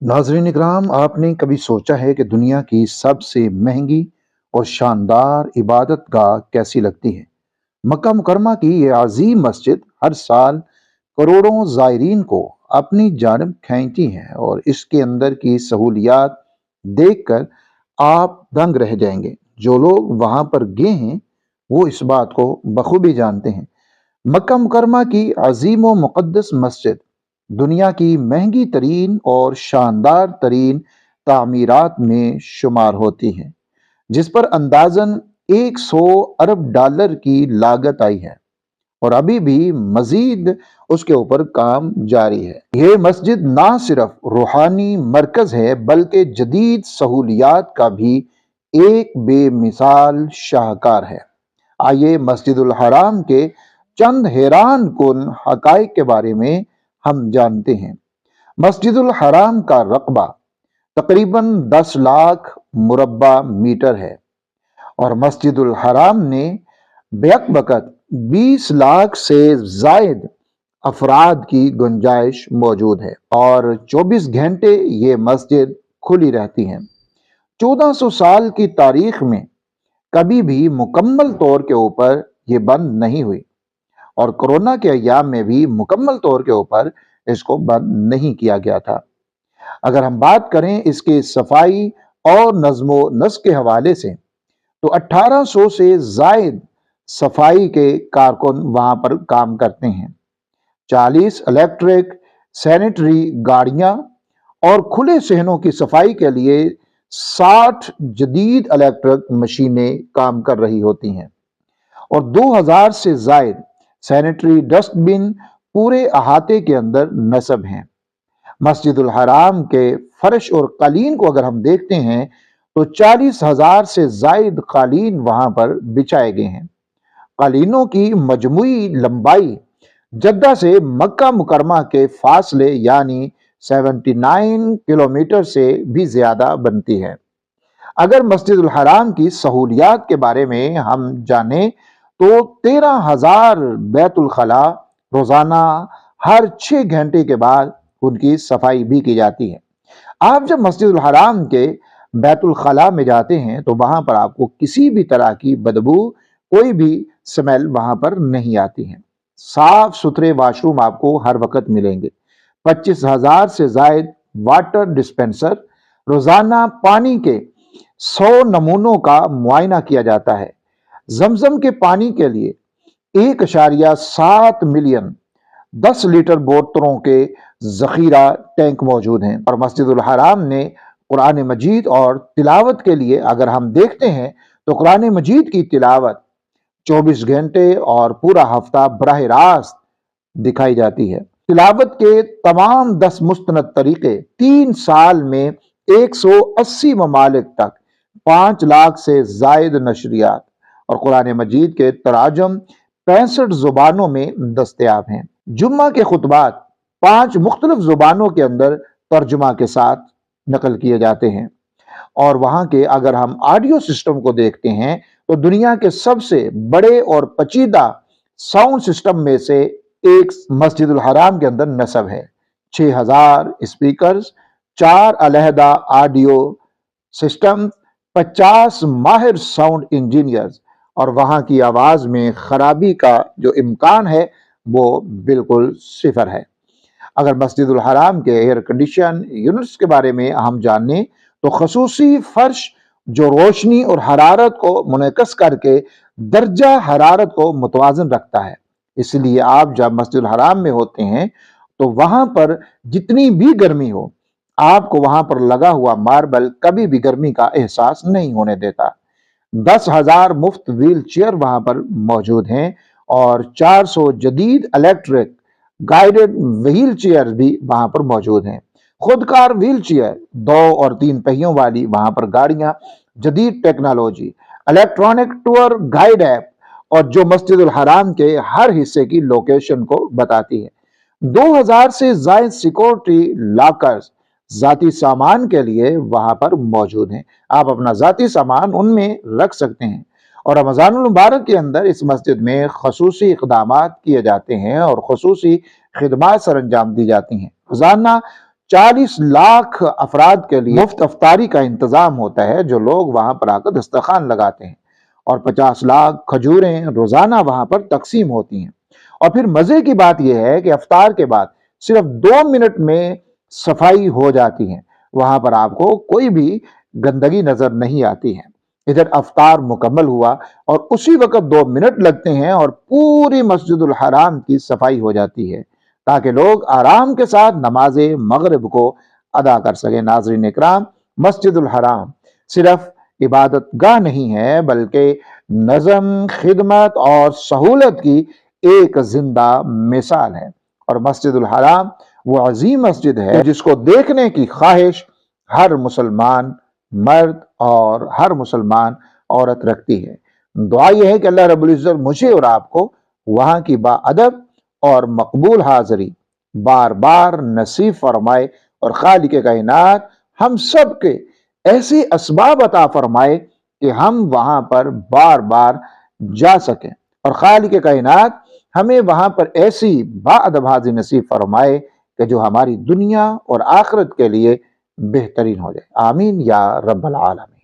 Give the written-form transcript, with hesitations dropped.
नाज़रीन इकराम, आपने कभी सोचा है कि दुनिया की सबसे महंगी और शानदार इबादत गाह कैसी लगती है? मक्का मुकरमा की ये अजीम मस्जिद हर साल करोड़ों ज़ायरीन को अपनी जानब खींचती है और इसके अंदर की सहूलियात देखकर आप दंग रह जाएंगे। जो लोग वहाँ पर गए हैं वो इस बात को बखूबी जानते हैं। मक्का मुकरमा की अजीम व मुक़द्दस मस्जिद दुनिया की महंगी तरीन और शानदार तरीन तामीरात में शुमार होती है, जिस पर अंदाजन 100 अरब डॉलर की लागत आई है और अभी भी मजीद उसके ऊपर काम जारी है। ये मस्जिद ना सिर्फ रूहानी मरकज है बल्कि जदीद सहूलियात का भी एक बेमिसाल शाहकार है। आइए मस्जिदुल हराम के चंद हैरान कुन हकाइक के बारे में हम जानते हैं। मस्जिदुल हराम का रकबा तकरीबन 10 लाख मुरब्बा मीटर है और मस्जिदुल हराम ने बैक वक़्त 20 लाख से जायद अफराद की गुंजाइश मौजूद है और 24 घंटे ये मस्जिद खुली रहती है। 1400 साल की तारीख में कभी भी मुकम्मल तौर के ऊपर ये बंद नहीं हुई और कोरोना के अय्याम में भी मुकम्मल तौर के ऊपर इसको बंद नहीं किया गया था। अगर हम बात करें इसके सफाई और नज्मो नस्क के हवाले से तो 1800 से जायद सफाई के कारकुन वहां पर काम करते हैं। 40 इलेक्ट्रिक सैनिटरी गाड़ियां और खुले सहनों की सफाई के लिए 60 जदीद इलेक्ट्रिक मशीनें काम कर रही होती हैं और 2000 से जायद सैनिटरी डस्टबिन पूरे अहाते के अंदर नस्ब हैं। मस्जिदुल हराम के फर्श और कालीन को अगर हम देखते हैं तो 40,000 से जायद कालीन वहां पर बिछाए गए हैं। कालीनों की मजमुई लंबाई जद्दा से मक्का मुकरमा के फासले यानी 79 किलोमीटर से भी ज्यादा बनती है। अगर मस्जिदुल हराम की सहूलियात के बारे में हम जाने तो 13,000 बैतुल खला रोजाना हर 6 घंटे के बाद उनकी सफाई भी की जाती है। आप जब मस्जिदुल हराम के बैतुल खला में जाते हैं तो वहां पर आपको किसी भी तरह की बदबू, कोई भी स्मेल वहां पर नहीं आती है। साफ सुथरे वाशरूम आपको हर वक्त मिलेंगे। 25,000 से जायद वाटर डिस्पेंसर, रोजाना पानी के 100 नमूनों का मुआयना किया जाता है। जमजम के पानी के लिए 1.7 मिलियन 10 लीटर बोतलों के जखीरा टैंक मौजूद हैं और मस्जिदुल हराम ने कुरान मजीद और तिलावत के लिए अगर हम देखते हैं तो कुरान मजीद की तिलावत 24 घंटे और पूरा हफ्ता बराह रास्त दिखाई जाती है। तिलावत के तमाम 10 मुस्तनद तरीके 3 साल में 180 ममालिक तक 5 लाख से जायद नशरियात और कुरान मजीद के तराजम 65 जुबानों में दस्तयाब हैं। जुम्मा के खुतबात 5 मुख्तलिफ जुबानों के अंदर तर्जुमा के साथ नकल किए जाते हैं और वहां के अगर हम ऑडियो सिस्टम को देखते हैं तो दुनिया के सबसे बड़े और पेचीदा साउंड सिस्टम में से एक मस्जिदुल हराम के अंदर नस्ब है। 6000 स्पीकर्स, 4 अलहदा ऑडियो सिस्टम, 50 माहिर साउंड इंजीनियर्स और वहां की आवाज में खराबी का जो इम्कान है वो बिल्कुल सिफर है। अगर मस्जिदुल हराम के एयर कंडीशन यूनिट्स के बारे में हम जानें तो खसूसी फर्श जो रोशनी और हरारत को मुनक़स करके दर्जा हरारत को मुतवाजन रखता है। इसलिए आप जब मस्जिदुल हराम में होते हैं तो वहां पर जितनी भी गर्मी हो, आपको वहां पर लगा हुआ मार्बल कभी भी गर्मी का एहसास नहीं होने देता। 10,000 मुफ्त व्हील चेयर वहां पर मौजूद हैं और 400 जदीद इलेक्ट्रिक गाइडेड व्हील चेयर भी वहां पर मौजूद हैं। खुदकार व्हील चेयर, 2 और 3 पहियों वाली वहां पर गाड़ियां, जदीद technology, electronic tour guide app और जो मस्जिदुल हराम के हर हिस्से की लोकेशन को बताती है। 2000 से जायद सिक्योरिटी लॉकर्स जाती सामान के लिए वहां पर मौजूद हैं। आप अपना जाती सामान उनमें रख सकते हैं और रमजानुल मुबारक के अंदर इस मस्जिद में खसूसी इक़दामात किए जाते हैं और खसूसी खिदमात सर अंजाम दी जाती हैं। रोजाना 40 لاکھ افراد کے لیے مفت افطاری کا انتظام ہوتا ہے جو لوگ وہاں پر آ کر دسترخوان لگاتے ہیں، اور 50 لاکھ کھجوریں روزانہ وہاں پر تقسیم ہوتی ہیں۔ اور پھر مزے کی بات یہ ہے کہ افطار کے بعد صرف 2 منٹ میں صفائی ہو جاتی ہے، وہاں پر آپ کو کوئی بھی گندگی نظر نہیں آتی ہے۔ ادھر افطار مکمل ہوا اور اسی وقت 2 منٹ لگتے ہیں اور پوری مسجد الحرام کی صفائی ہو جاتی ہے تاکہ لوگ آرام کے ساتھ نماز مغرب کو ادا کر سکیں۔ ناظرین اکرام، مسجد الحرام صرف عبادت گاہ نہیں ہے بلکہ نظم، خدمت اور سہولت کی ایک زندہ مثال ہے، اور مسجد الحرام وہ عظیم مسجد ہے جس کو دیکھنے کی خواہش ہر مسلمان مرد اور ہر مسلمان عورت رکھتی ہے۔ دعا یہ ہے کہ اللہ رب العزت مجھے اور آپ کو وہاں کی با ادب اور مقبول حاضری بار بار نصیب فرمائے، اور خالق کائنات ہم سب کے ایسے اسباب عطا فرمائے کہ ہم وہاں پر بار بار جا سکیں، اور خالق کائنات ہمیں وہاں پر ایسی با ادب حاضری نصیب فرمائے کہ جو ہماری دنیا اور آخرت کے لیے بہترین ہو جائے۔ آمین یا رب العالمین۔